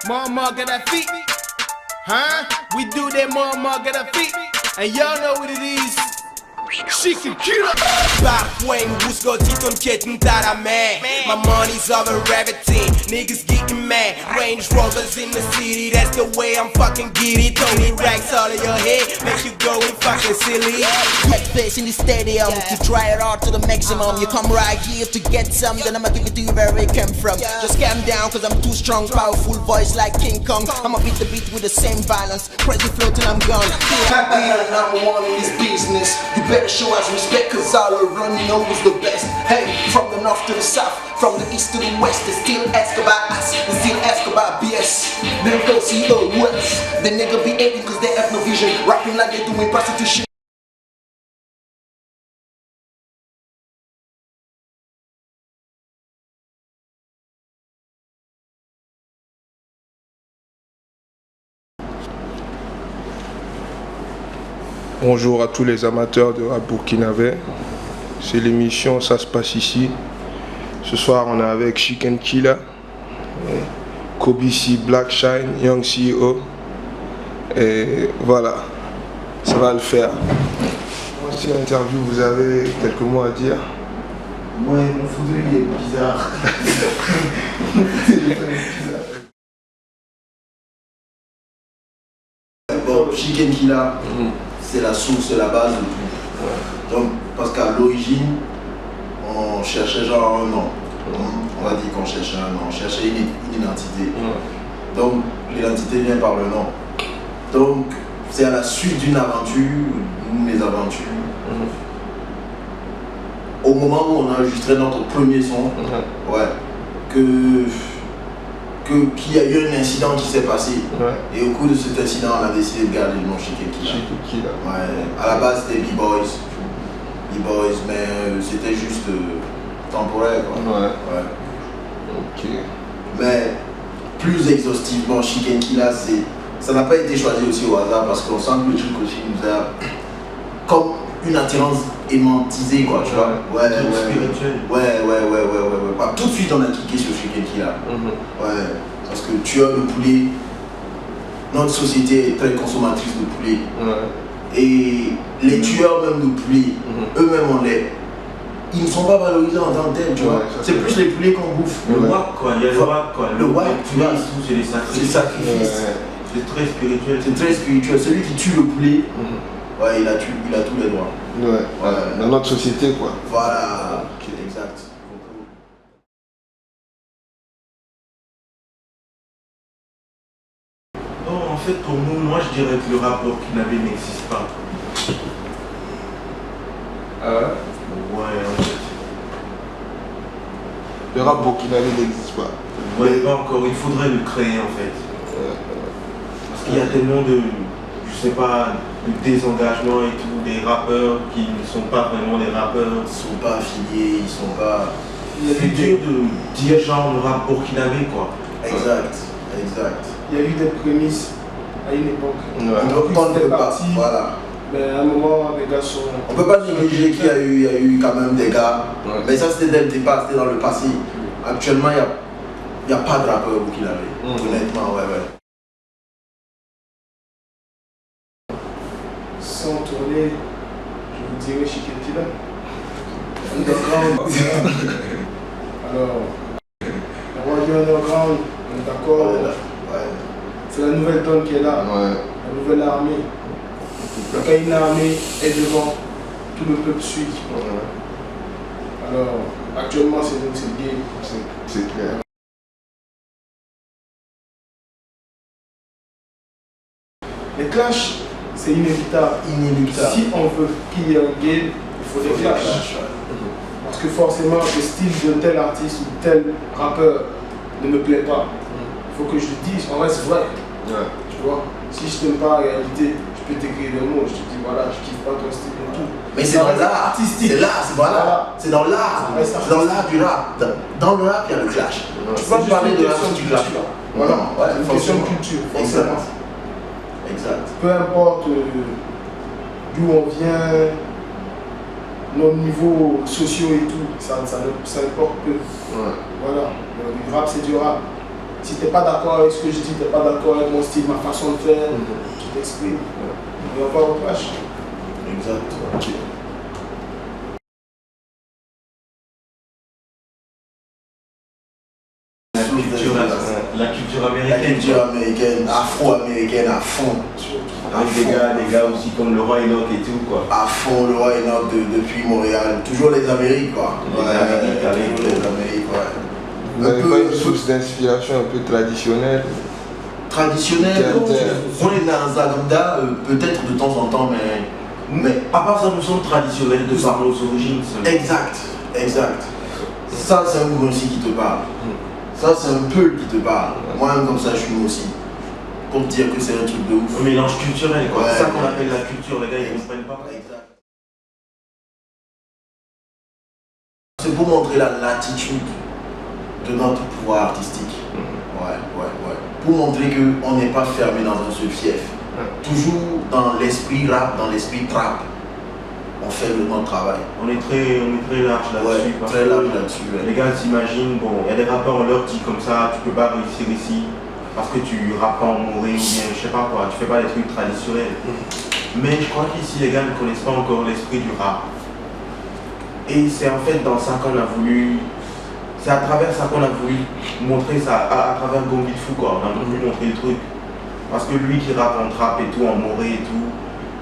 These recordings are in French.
Mama got that feet. We do that mama got that feet. And y'all know what it is. Chicken killer. Parfois une bouche dit ton quête ta man. My money's over everything. Niggas getting mad. Range Rovers in the city. That's the way I'm fucking get it. Tony racks all of your head. Make you go and fucking silly. Head face in the stadium. To try it all to the maximum. You come right here to get some. Then I'ma give it to you where it came from. Just calm down cause I'm too strong. Powerful voice like King Kong. I'ma beat the beat with the same violence. Crazy flow till I'm gone. I be the number one in this business. You better show us respect cause all around you know who's the best. Hey, from the north to the south, from the east to the west, they still ask about us, they still ask about BS. They don't see the words. The nigga be hating cause they have no vision. Rapping like they doing prostitution. Bonjour à tous les amateurs de rap burkinabé. C'est l'émission Ça se passe ici. Ce soir on est avec Chicken Killer, Kobe C, Black Shine, Young CEO. Et voilà, ça va le faire. Voici l'interview, vous avez quelques mots à dire? Ouais, mon fauteuil est bizarre. Bon, Chicken Killer. C'est la source, la base de tout. Donc, parce qu'à l'origine, on cherchait genre un nom. On va dire qu'on cherchait un nom, on cherchait une identité. Donc, l'identité vient par le nom. Donc, c'est à la suite d'une aventure, mes aventures. Au moment où on a enregistré notre premier son, qu'il y a eu un incident qui s'est passé. Et au cours de cet incident, on a décidé de garder le nom Chicken Killer. À la base, c'était B-Boys, mais c'était juste temporaire. Mais plus exhaustivement, Chicken Killer, ça n'a pas été choisi aussi au hasard parce qu'on sent que le truc aussi nous a comme une attirance aimantisée, quoi, tu vois. Tout de suite on a cliqué sur Chicken Killer. Parce que tueur de poulet, notre société est très consommatrice de poulet. Et les tueurs même de poulet, eux-mêmes ils ne sont pas valorisés en tant que tels, tu vois. C'est plus les poulets qu'on bouffe. Le wak, quoi, il y a le wak, quoi. Le wak, tu vois, c'est les sacrifices. C'est très spirituel. C'est très spirituel. Celui qui tue le poulet, il a tous les droits. Dans notre société, quoi. Voilà, exact. Non, en fait, pour nous, moi je dirais que le rap burkinabé n'existe pas. En fait. Le rap burkinabé n'existe pas. Pas encore, il faudrait le créer en fait. Parce qu'il y a tellement de, je sais pas, de désengagement et tout, des rappeurs qui ne sont pas vraiment des rappeurs. Ils ne sont pas affiliés, ils sont pas... C'est dur de dire genre le rap burkinabé, quoi. Exact. Il y a eu des prémices à une époque. Voilà. Mais à un moment, les gars sont... On peut pas négliger qu'il y a eu quand même des gars. Mais ça c'était dès le départ, c'était dans le passé. Actuellement, il n'y a pas de rappeur burkinabé. Honnêtement, Sans tourner, je vous dirais Chicken Killer. Underground. Alors, on va dire underground, on est d'accord. C'est la nouvelle donne qui est là, la nouvelle armée. Quand une armée est devant, tout le peuple suit. Alors, actuellement, c'est nous, c'est le game. C'est clair. Les clashs, c'est inévitable. Si on veut qu'il y ait un game, il faut des clashs. Parce que forcément, le style de tel artiste ou tel rappeur ne me plaît pas. Il faut que je le dise, on reste vrai. Tu vois, si je t'aime pas en réalité, je peux t'écrire des mots, je te dis voilà, je kiffe pas ton style et tout. Mais c'est dans l'art, c'est dans l'art du rap. Dans le rap, il y a le clash. Tu vas parler de la question du clash. Voilà, c'est une question de culture, forcément. Exact. Peu importe d'où on vient, nos niveaux sociaux et tout, ça importe peu. Voilà. Du rap, c'est du rap. Si t'es pas d'accord avec ce que je dis, t'es pas d'accord avec mon style, ma façon de faire, tu t'exprimes. Il n'y a pas de clash. Exact. Ok. La culture La américaine. culture américaine, afro-américaine à fond. Avec des gars aussi comme le roi Enoch et tout quoi. À fond, le roi Enoch depuis Montréal. Toujours les Amériques quoi. Les Amériques, toujours les Amériques, ouais. Vous n'avez pas une source d'inspiration un peu traditionnelle? Traditionnel, Quel- on est dans Zaganda, peut-être de temps en temps, mais À part sa notion traditionnelle de par nos origines seulement. exact, exact. Ça, c'est un goût aussi qui te parle. Ça, c'est un peu qui te parle. Moi-même, comme ça, je suis aussi. Pour te dire que c'est un truc de ouf. Un mélange culturel quoi. Ouais. C'est ça qu'on appelle la culture, les gars ils comprennent pas. Exact. C'est pour montrer la latitude de notre pouvoir artistique. Ouais. Pour montrer qu'on n'est pas fermé dans un seul fief. Toujours dans l'esprit rap, dans l'esprit trap. On fait notre travail. On est très large là-dessus. Ouais, parce très que large là-dessus. Ouais. Les gars s'imaginent, bon, il y a des rappeurs, on leur dit comme ça, tu peux pas réussir ici parce que tu rappes pas en moré ou bien je sais pas quoi, tu fais pas des trucs traditionnels. Mais je crois qu'ici les gars ne connaissent pas encore l'esprit du rap. Et c'est en fait dans ça qu'on a voulu, c'est à travers ça qu'on a voulu montrer ça, à travers Gombi de Fou quoi, on a voulu montrer le truc. Parce que lui qui rappe en trap et tout, en moré et tout,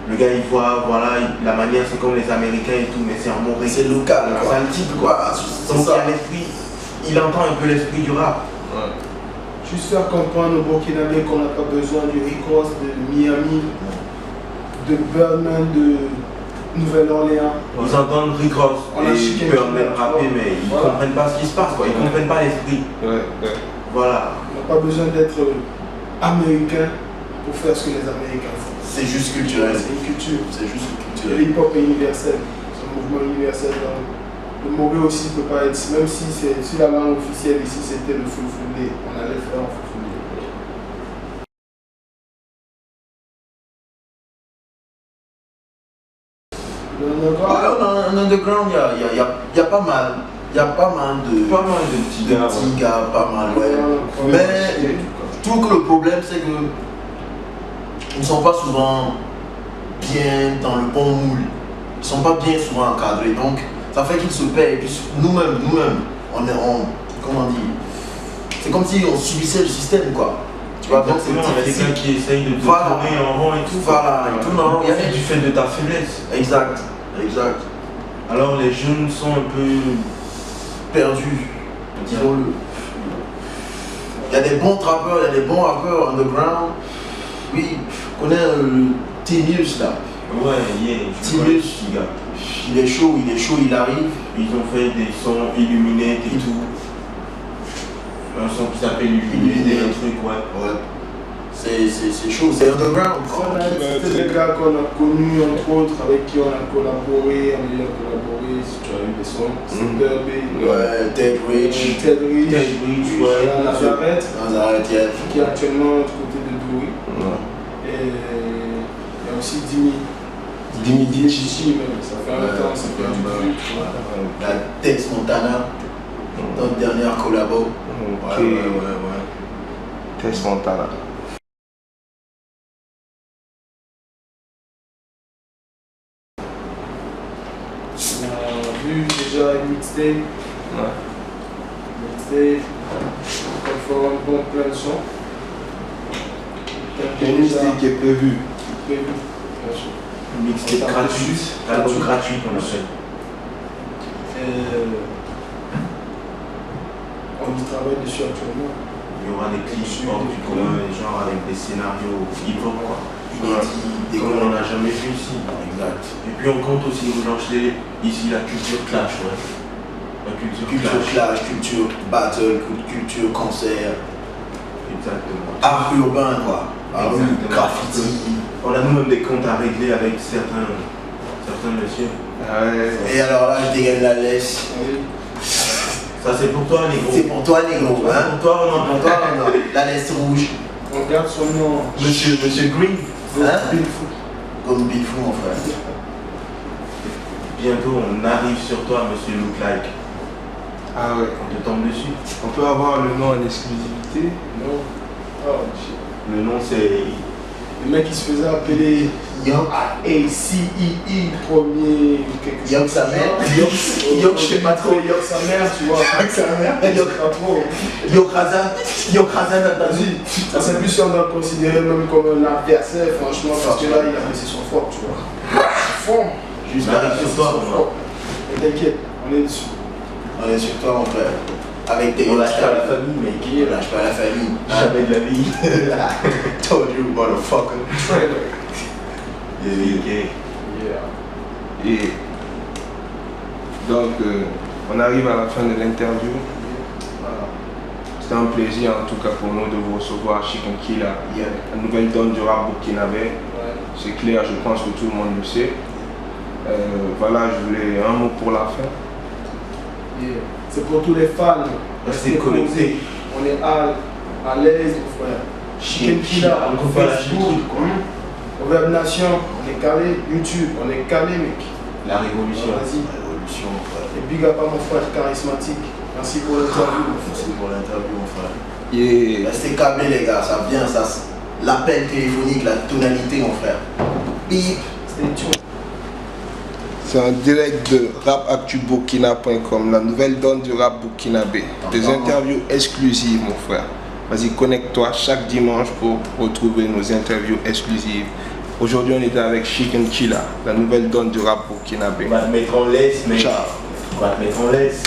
le gars il voit, voilà, la manière c'est comme les Américains et tout, mais c'est en moré. C'est local, C'est un type quoi. C'est Donc il y ça. a l'esprit, il entend un peu l'esprit du rap. Juste faire comprendre aux Burkinabés qu'on n'a pas besoin du Rick Ross de Miami, de Birdman de Nouvelle-Orléans. Ils entendent Rick Ross On a et Chicken Birdman Killer, rapper, tu vois. mais ils Voilà. comprennent pas ce qui se passe, quoi. Ils comprennent pas l'esprit. Voilà. On n'a pas besoin d'être américain pour faire ce que les Américains font. C'est juste culturel. C'est une culture. C'est juste Le culturel. hip-hop est universel. C'est un mouvement universel. Le moré aussi ne peut pas être. Même si la langue officielle ici c'était le fulfulde, on allait faire en fulfulde. En underground, il y a pas mal. Il y a pas mal de Pas mal de petits de gars. petits gars, pas mal, ouais. Mais je trouve que le problème, c'est que ils ne sont pas souvent bien dans le bon moule. Ils ne sont pas bien souvent encadrés. Donc, ça fait qu'ils se perdent. Et puis, nous-mêmes, comment dire, c'est comme si on subissait le système, quoi. Tu vois, donc c'est Il y a des difficile. gars qui essayent de te Voilà. tourner en rond et tout. Voilà, et tout en rond. Il y a du fait de ta faiblesse. Exact, exact. Alors les jeunes sont un peu. Perdu, disons-le. Il y a des bons trappeurs, il y a des bons rappeurs underground. Oui, je connais Tinius là. Ouais, yeah, je Timius. connais ce petit gars. Il est chaud, il arrive. Ils ont fait des sons illuminés et tout. Un son qui s'appelle Illuminé, un truc, ouais. Ouais. C'est chaud, c'est underground. quoi. C'est des gars qu'on a connus, entre autres, avec qui on a collaboré, si tu as eu des sons. C'est Derby, Ouais, Ted Rich, Ted Rich, Ted Rich, ouais. Nazareth, Nazareth, yeah. qui est actuellement du côté de Douri. Et il y a aussi Dimi Chichi, même. Ça fait un temps, ça fait un peu. La Tex Montana, notre dernière collabo. Ok. Ouais. Tess Montana. On a vu déjà une mixtape. Mixtape, conforme, bon, plein de sons. Il y a une mixtape qui est prévue. Prévu, bien sûr. Une mixtape gratuite. L'album gratuit qu'on appelle. On y travaille dessus actuellement. Il y aura des clips hors du commun, genre avec des scénarios hip-hop, quoi. Des Comme on n'en a jamais vu ici. Exact. Et puis on compte aussi relancer ici la culture clash, ouais. La culture Culture clash. clash, culture battle, culture concert, Exactement. art urbain quoi. Art urbain, Exactement. graffiti. On a nous-mêmes des comptes à régler avec certains messieurs. Et alors là, je dégaine la laisse. Ça c'est pour toi, négro. C'est pour toi, négro. Ça, Hein? c'est pour toi, on en Pour toi, non. La laisse rouge. On garde son nom. Monsieur Green. Hein? Bill Fou. Comme Big Fou, mon frère. Bientôt on arrive sur toi, monsieur Look Like. Ah ouais. On te tombe dessus. On peut avoir le nom en exclusivité? Non. Oh, shit. Le nom c'est... Le mec il se faisait appeler A-C-I-I premier quelque chose. Yok sa mère. Yok je sais pas trop. Yok sa mère, tu vois. Yok sa mère. Yok pas trop. Yok Razan Natazi. Ça c'est plus si on doit le considérer même comme un adversaire, franchement, parce que là il a baissé son fort, tu vois. Fond. Juste Mais avec sur toi, toi, mon frère. Mais t'inquiète, on est dessus. On est sur toi, mon frère. Avec tes On lâche pas la famille, mec. On lâche pas la famille. Jamais de la vie. Told you, motherfucker. Yeah. Et donc, on arrive à la fin de l'interview. Voilà. C'était un plaisir en tout cas pour nous de vous recevoir, Chicken Killa, la nouvelle donne du rap burkinabé. C'est clair, je pense que tout le monde le sait. Voilà, je voulais un mot pour la fin. C'est pour tous les fans. Restez connectés. On est à l'aise, mon frère. Chicken Killa, on coupe pas la Facebook, Web Nation, on est calé. YouTube, on est calé, mec. La révolution. Vas-y. Révolution, mon frère. Et big up à mon frère charismatique. Merci pour l'interview. Merci pour l'interview, mon frère. Yeah. Restez câblés, les gars, ça vient, ça. L'appel téléphonique, la tonalité, mon frère. Bip. Stay tuned. C'est en direct de rapactuburkina.com, la nouvelle donne du rap burkinabé. Des interviews exclusives, mon frère. Vas-y, connecte-toi chaque dimanche pour retrouver nos interviews exclusives. Aujourd'hui, on était avec Chicken Killa, la nouvelle donne du rap burkinabé. On va te mettre en laisse, mec. Ciao. On va te mettre en laisse.